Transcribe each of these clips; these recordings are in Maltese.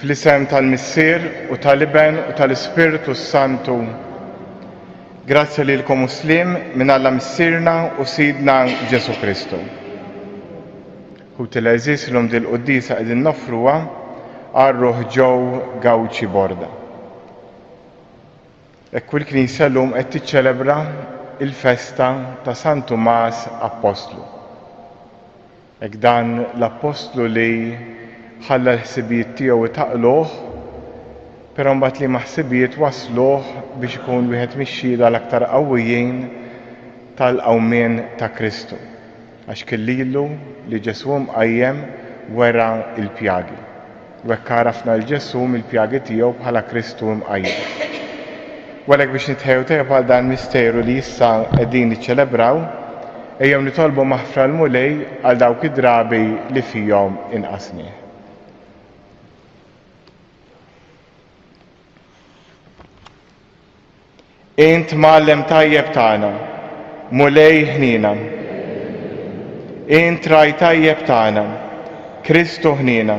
Fl-isem tal-Missier u tal-Iben u tal-Ispiritu Santu. Grazzi lilkom Muslim minn Alla Missierna u Sidna Ġesu Kristu. U til-eżis l-lum dil-qoddisa qegħdin nofruha għar-Ruħ Ġew Gawċi Borda. Ekku l-Knisja llum qed tiċċelebra il-festa ta' San Tumas Apostlu. Hekk dan l-Apostlu li ħalla l-ħsibijiet tiegħu itaqluh, però mbagħad li ħsibijiet wasluh biex ikun wieħed mix-xhieda l-aktar qawwijin tal-qawmien ta' Kristu. Għax kellilu li Ġesu mqajjem wera l-pjagi. U hekk għarafna l-Ġesu mill-pjagi tiegħu bħala Kristu mqajjem. Walek biex nitħejju tajjeb għal dan misteru li issa qegħdin niċċelebraw, ejjew nitolbu maħfra l-mulej għal dawk id-drabi li fihom inqasni. Int Mgħallem tajjeb tagħna, mulej ħnina. Int Raj tajjeb tagħna, Kristu ħnina.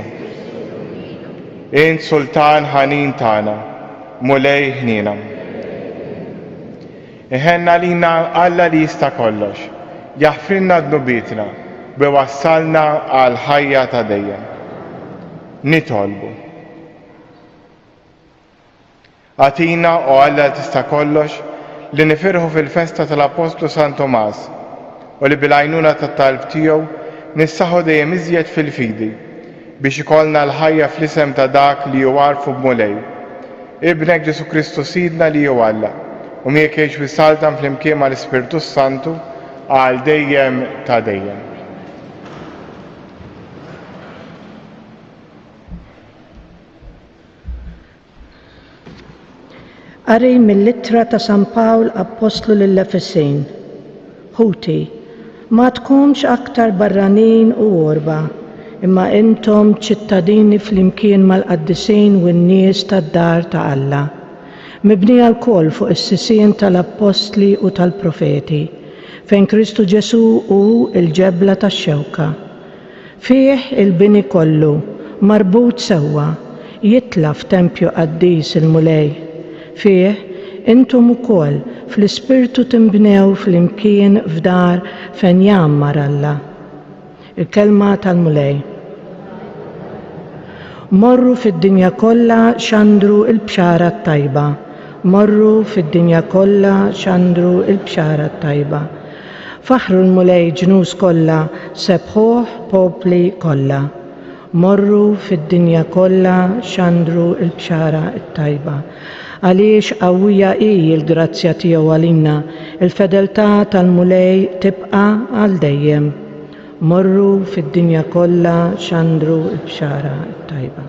Int Sultan ħanin tagħna, mulej ħnina. Iħenna lina Alla li jista' kollox, jaħfrilna dnubitna, biwassalna għal ħajja ta' dejjem. Nitolbu. Għatina u Alla tista' kollox li nifirħu fil-festa tal-Apostlu San Tomas u li bil-għajnuna tat-talb tiegħu nissaħħu dejjem iżjed fil-fidi biex ikollna l-ħajja fl-isem ta' dak li juwarfu b'mulej. Ibnek Ġesu Kristu Sidna li hu Alla u miegħek jgħix wissaltan flimkien mal-Ispiritu Santu għal dejjem ta' dejjem. Qari mill-Littra ta' San Pawl Apostlu lill-Efesejn. Ħuti, ma tkunx aktar barranin u orba, imma intom ċittadini flimkien mal-qaddisين u n-nies tad-dar ta' Alla, mibnija l-koll fuq is-sisien tal-Apostli u tal-Profeti, fejn Kristu Ġesu hu l-ġebla tax-xewka. Fih il-bini kollu, marbut sewwa, jitla f'tempju qaddis il-mulej. Fih intom ukoll fl-Ispirtu tinbnew flimkien f'dar fejn jammar Alla. Il-kelma tal-mulej. Morru fid-dinja kollha xandru l-bxara t-tajba. Morru fid-dinja kollha xandru l-bxara t-tajba. Faħru l-mulej ġnus kollha sebħuh popli kollha. Morru fid-dinja kollha xandru l-bxara t-tajba. Għaliex qawwija hi l-grazzja tiegħu għalina, il-fedeltà tal-mulej tibqa' għal dejjem. Morru fid-dinja kollha xandru l-bxara t-tajba.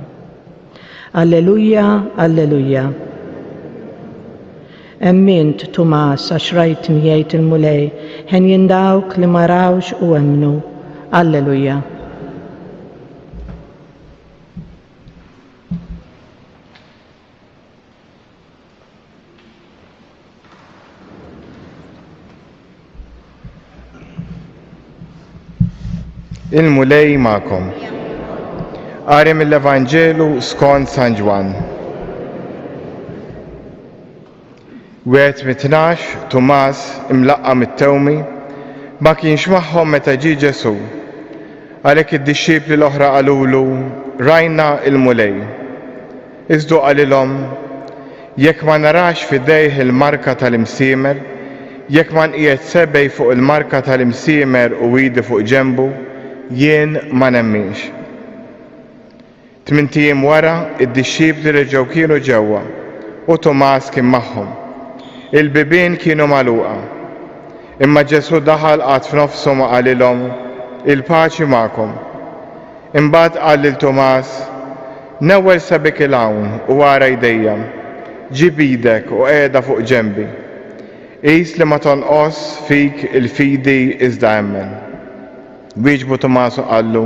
Alleluja, alleluja. Emmint Tumas għax rajt jgħid il-mulej, ħen dawk li ma rawx u emmnu. Alleluja. Il-mulej ma'kom. Qari mill-Evanġelu skont San Ġwan. Wieħed mit-tnax Tumas imlaqqa mit-tewmi ma kienx magħhom meta ġie Ġesu. Għalhekk id-dixxiepli l-oħra qalulu rajna il-mulej. Iżdu qalilhom jekk ma narax f'idejh il-marka tal-imsiemer, jekk ma nqiegħed sebej fuq il-marka tal-imsiemer u iedi fuq ġenbu, jien ma nemminx. 8 ijiem wara id-dixxiepli reġgħu kienu ġewwa u Tumas kien magħhom. Il-bibien kienu magħluqa. Imma Ġesu daħal qatt f'nofshom u qalilhom il-paċi magħkom. Imbagħad qal lil Tumas, newwel sebek il-hawn u wara jdejja, ġib idek u qiegħda fuq ġenbi. Qis li ma tonqos fik il-fidi iżda emmen. Wieġbu Tumas u qallu,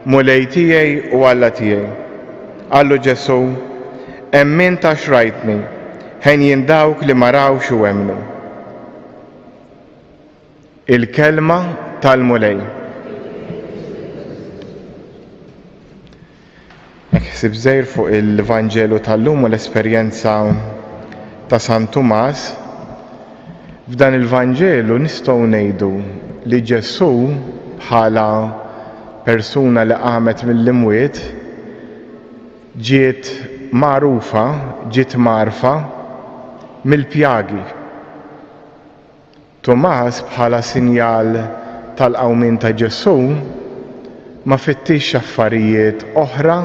mulej tiegħi u Alla tiegħi. Qallu Ġesu, emmint għax rajtni, ħen jien dawk li ma rawx u emmnu. Il-kelma tal-mulej. Ħsib żgħir fuq il-Vanġelu tal-lum u l-esperjenza ta' San Tumas. F'dan il-Vanġelu nistgħu ngħidu li Ġesu bħala persuna li qamet mill-imwiet ġiet magħrufa, ġiet marfa mill-pjagi. Tumas bħala sinjal tal-qawmien ta' Ġesu ma fittix affarijiet oħra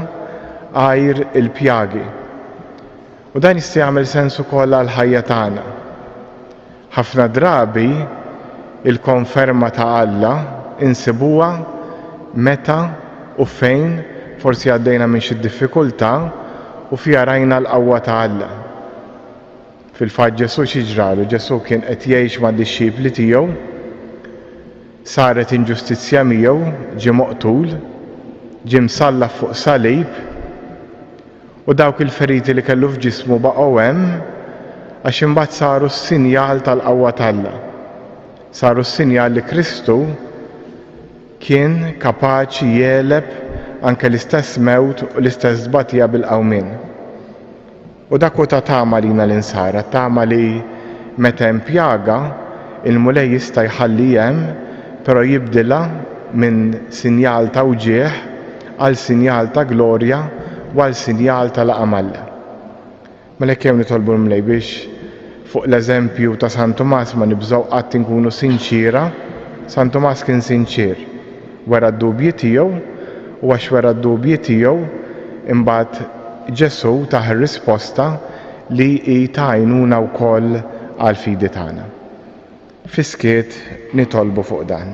għajr il-pjagi. U dan jista' jagħmel sens ukoll għall-ħajja tagħna. Ħafna drabi il-konferma ta' Alla insibuha meta u fejn forsi għaddejna minn xi diffikultà u fiha rajna l-qawwa ta' Alla. Fil-fatt Ġesu x'jiġralu? Ġesu kien qed jgħix mad-dixxipli tiegħu, saret inġustizzja miegħu, ġie moqtul, ġie msallaf fuq salib u dawk il-feriti li kellu f'ġismu baqgħu hemm għax imbagħad saru s-sinjal tal-qawwa t'Alla. Saru s-sinjal li Kristu kien kapaċi jegħleb anke l-istess mewt u l-istess żbatija bil-qawmien. U dak ta' tama lina l-insara, tama li meta hemm pjaga il-mulej jista' jħalli hemm, però jibdilha minn sinjal ta' uġieħ għal sinjal ta' glorja u għal sinjal ta' laqamalla. Mela kemm nitolbu l-mulej biex fuq l-eżempju ta' San Tumas ma nibżgħu qatt inkunu sinċira. San Tumas kien sinċir wara d-dubji tiegħu u għax wara d-dubji tiegħu imbagħad Ġesu taħ risposta li hi ta' għajnuna wkoll għal fidi tagħna. Fiskiet nitolbu fuq dan.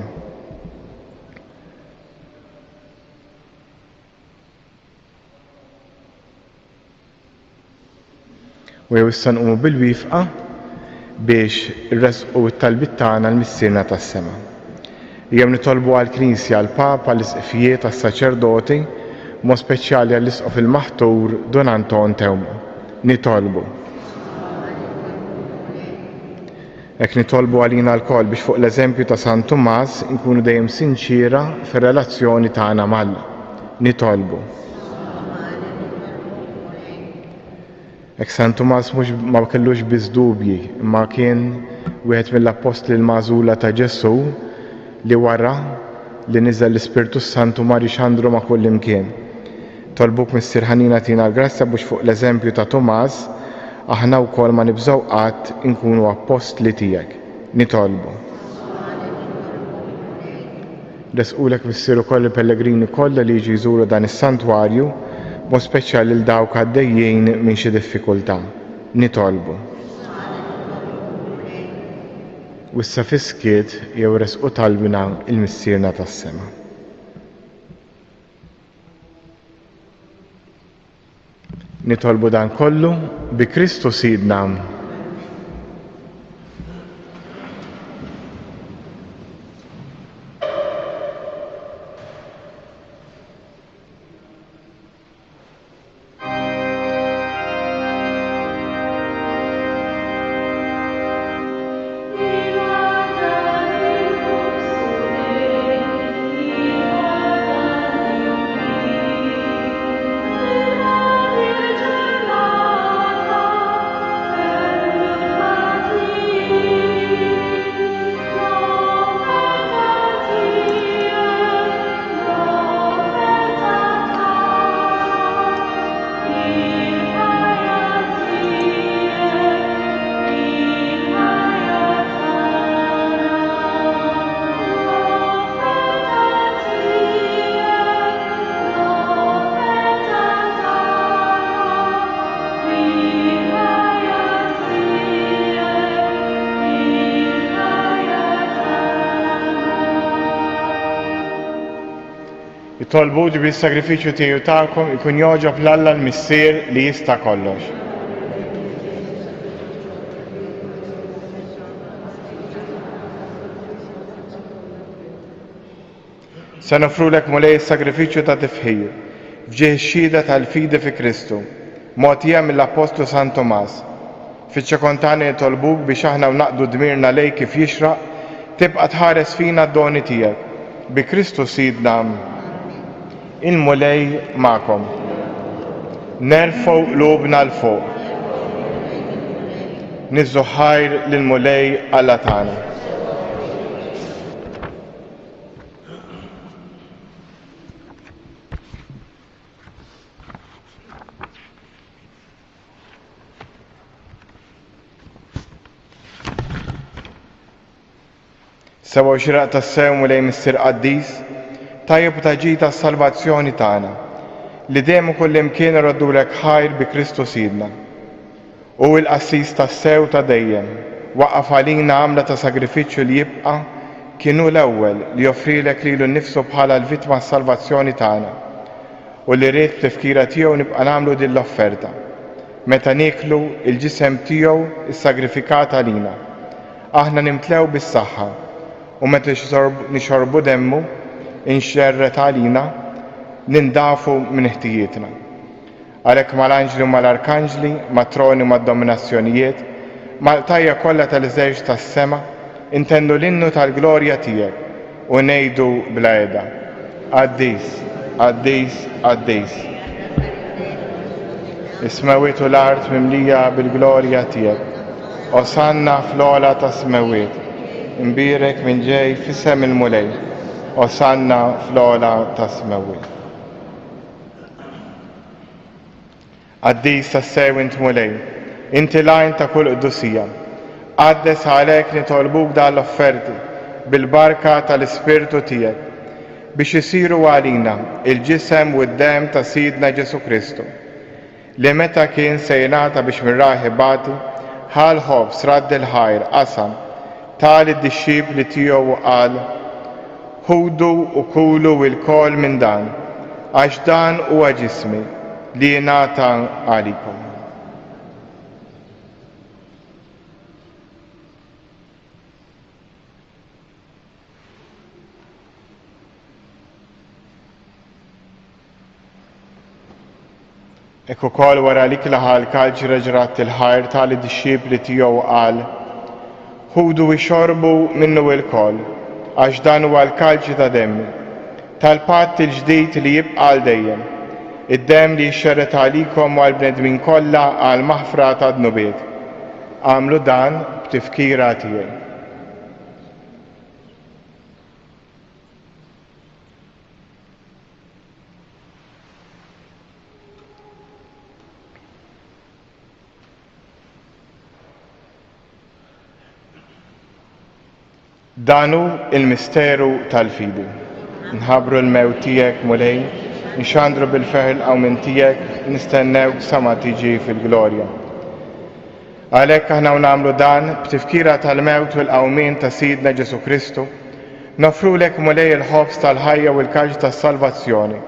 U jew issa nqumu bil-wifqa biex irresqu t-talbit tagħna l-missierna tas-sema. Jew nitolbu għall-Knisja, għall-Papa, l-isqfijiet, għas-saċerdoti, mo speċjali għall-isqof il-maħtur Don Anton Tewma. Nitolbu. Hekk nitolbu għalina l-koll biex fuq l-eżempju ta' San Tumas nkunu dejjem sinċira fir-relazzjoni tagħna mal-Alla. Nitolbu. Hekk San Tumas mhux ma kellux biss dubji, imma kien wieħed mill-apostli l-magħżula ta' Ġesu li wara li niżel l-Ispirtu Santu mar jixandru ma' kull imkien. Tolbuk Missier ħanina tina l-grazzja biex fuq l-eżempju ta' Tumas aħna wkoll ma nibżgħu qatt inkunu apostli tiegħek. Nitolbu. Resqulek Missier ukoll il-pellegrini kollha li jiġu jżuru dan is-santwarju, mod speċjali lil dawk għaddejjin minn xi diffikultà. Nitolbu. U issa fiskiet jew resqu talbina il-missierna tas-sema. Nitolbu dan kollu bi Kristu Sidna. Tolbu bi s-sagrifiċċju tiegħu tagħkom ikun jogħġob l-Alla l-Missier li jista' kollox. Se nofrulek mulej is-sagrifiċċju ta' tifħir fġieħ ix-xhieda tal-fidi fi Kristu, mogħtija mill-Apostlu San Tumas. Fiċ-ċekontani tolbuk biex aħna naqdu dmirna lejk kif jixraq tibqa' tħares fina d-doni tiegħek. Bi Kristu Sidna. Il-mulej ma'kom. nerfgħu qlubna l fuq. Niżżu ħajr lil Mulej Alla tagħna. Sewa xiraq tas-sew Mulej Mister Qaddis, tajjeb ta' ġid tas-salvazzjoni tagħna, li dejjem kull imkien iroddulek ħajr bi Kristu Sidna. U l-qassis tas-sew ta' dejjem, waqaf għalina għamla ta' sagrifiċċju li jibqa' kienu l-ewwel li joffrilek lilu nnifsu bħala l-vittma s-salvazzjoni tagħna. U li rrid b'tifkira tiegħu nibqa' nagħmlu din l-offerta. Meta nieklu il-ġisem tiegħu is-sagrifikat għalina. Aħna nimtlew bis-saħħa u meta nixorbu demmu inxerret għalina nindafu minn ħtijietna. Għalhekk mal-anġli u mal-arkanġli, mat-troni u mad-dominazzjonijiet, mal-tajja kollha tal-żewġ tas-sema, intendu l-innu tal-glorja tiegħek u ngħidu bla qiegħda. Qaddis, Qaddis, Qaddis. Is-smawiet u l-art mimlija bil-glorja tiegħek. Osanna fl-ogħla tas-smawiet. Imbirek minn ġej f'isem il-Mulej. Osanna fl-ogħla tas-smawiet. Qaddis tas-sew int Mulej, inti lajn ta' kull qdusija. Qaddes għalhekk nitolbuk dan l-offerti bil-barka tal-Ispirtu tiegħek biex isiru għalina il-ġisem u d-dem ta' Sidna Ġesu Kristu, li meta kien se jingħata biex minn raħibati ħal ħobs radd il-ħajr qasam tal id-dixxipli tiegħu qal: ħudu u kulu l-kol minn dan, għax dan huwa ġismi li jingħata għalikom. Ekku kol wara li klaħal kalġi ġrat il-ħajr tal id-dixxipli tiegħu qal: ħudu xorbu minnu il-kol, għax dan huwa l-kalġi ta' demmi, tal-patt il-ġdid li jibqa' għal dejjem, id-dem li jxerret għalikom u għall-bnedmin kollha għal maħfra ta' dnubiet. Għamlu dan b'tifkira tiegħi. Danu il-misteru tal-fidi. Nħabru l-mewt tiegħek Mulej, nxandru bil-feħel aw minn tiegħek, nistennewk sama tiġi fil-glorja. Għalhekk aħna nagħmlu dan b'tifkira tal-mewt u l-qawmien ta' Sidna Ġesu Kristu, nofrulek Mulej il-ħobs tal-ħajja u l-kaġġ tas-salvazzjoni.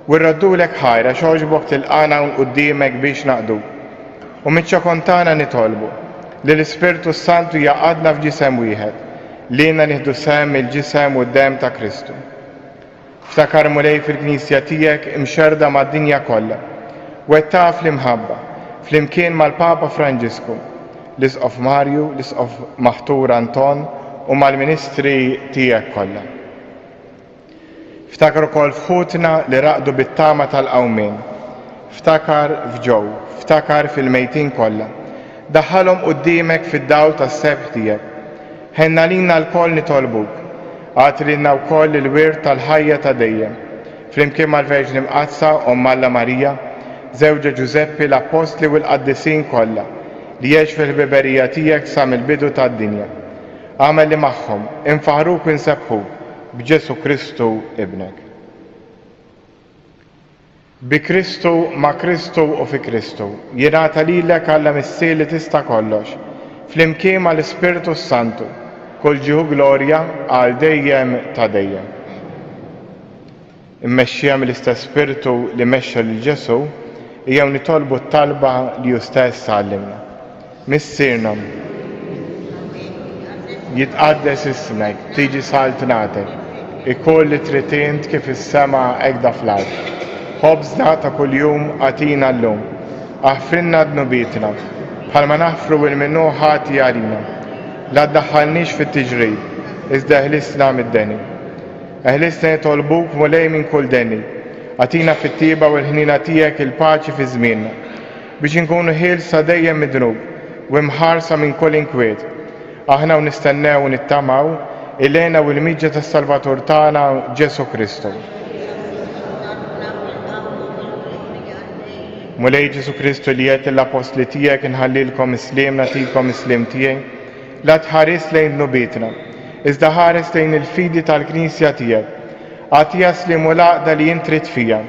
U rraddulek ħajra xogħġbok tilqana quddiemek biex naqdu. U miċ-ċokontana nitolbu li l-Ispirtu Santu jaqadna f'ġisem wieħed, lina nieħdu sem il-ġisem u d-dem ta' Kristu. Ftakar Mulej fil-Knisja tiegħek imxerda mad-dinja kollha, wettaq fl-imħabba, flimkien mal-Papa Franġisku, l-Isqof Marju, l-Isqof Maħtur Anton u mal-Ministri tiegħek kollha. Ftakar ukoll f'ħutna li raqdu bit-tama tal-qawmien, ftakar f'ġew, ftakar fil-mejtin kollha, daħħalhom quddiemek fid-dawl tas-sebħ tiegħek. Ħenna lina l-koll nitolbuk, għatrilna wkoll il-wirt tal-ħajja ta' dejjem, flimkien mal-Verġni Mqazza Omm Alla Marija, żewġa Ġuseppi l-Apostli u l-Qaddisin kollha li jgħix fil-ħbiberija tiegħek sa mill-bidu tad-dinja. Għamel li magħhom infaħruk u nsebħuk b'Ġesu Kristu Ibnek. Bi Kristu, ma' Kristu u fi Kristu, jingħata lilek Alla Missier li tista' kollox, flimkien mal-Ispirtu Santu, kull ġieħu glorja għal dejjem ta' dejjem. Immexxija mill-istess Spiritu li mexxa lil Ġesu, jew nitolbu t-talba li hu stess għallimna. Missierna, jitqaddes ismek, tiġi saltnatek, ikun li trid int kif is-sema hekk fl-ard. Ħobżna ta' kuljum għatina llum, aħfrinna dnubietna, bħalma naħfru il-minnu ħati għalina. La ddaħħalniex fit-tiġrid, iżda ħlisna mid-deni. Ħlisna nitolbuk Mulej minn kull deni, Atina fit-tieba u l-ħnina tiegħek il-paċi fi żmienna biex inkunu ħielsa dejjem mid-dnub u mħarsa minn kull inkwiet. Aħna u nistennew u nittamaw il-għena u l-miġġa tas-Salvatur tagħna Ġesu Kristu. Mulej Ġesu Kristu li qed l-apostli tiegħek inħallilkom islim nagħtikom islim tiegħi, la tħares lejn nubitna, iżda ħares lejn il-fidi tal-Knisja tiegħek. Għati jaslim u laqda li jintrit fija,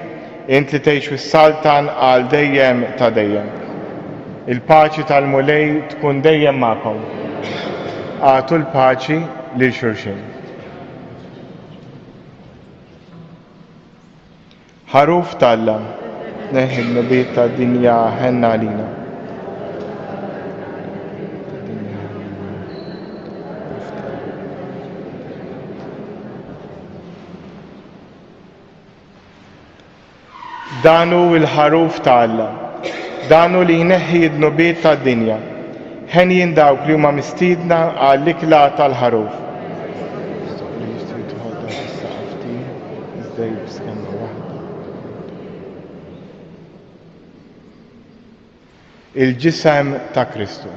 int li tgħix fis-saltan għal dejjem ta' dejjem. Il-paċi tal-mulej tkun dejjem magħkom. Għatu l-paċi lil xulxin. Ħaruf tal-Alla, neħi l-nubiet tad-dinja ħenna għalina. Danu il-ħaruf ta' Alla, danu li jneħħi d-nubiet tad-dinja, ħen jindawk li huma mistiedna għall-ikla tal-ħaruf. Il-ġisem ta' Kristu.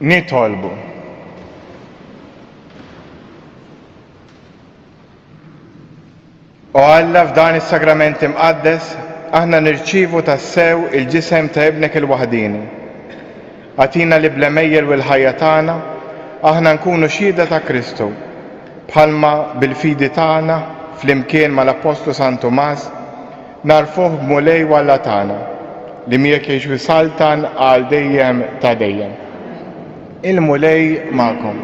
nitolbu. O Alla, f'dan is-sagrament imqaddes, aħna nirċievu tassew il-ġisem ta' ibnek il-waħdini. Għatina li blemejjel u l-ħajja tagħna, aħna nkunu xhieda ta' Kristu, bħalma bil-fidi tagħna flimkien mal-Apostlu San Tomas narfuh b'mulej walla tagħna li miegħek jgħix saltan għal dejjem ta' dejjem. Il-mulej magħkom.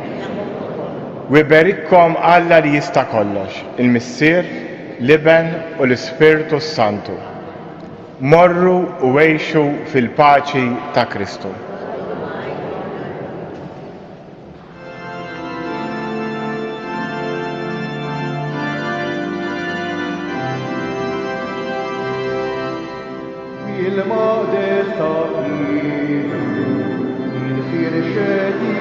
Wiberikkom Alla li jista' kollox, il-Missier, l-Iben u l-Ispirtu Santu. Morru u għejxu fil-paċi ta' Kristu. Il-modesta il-firxeti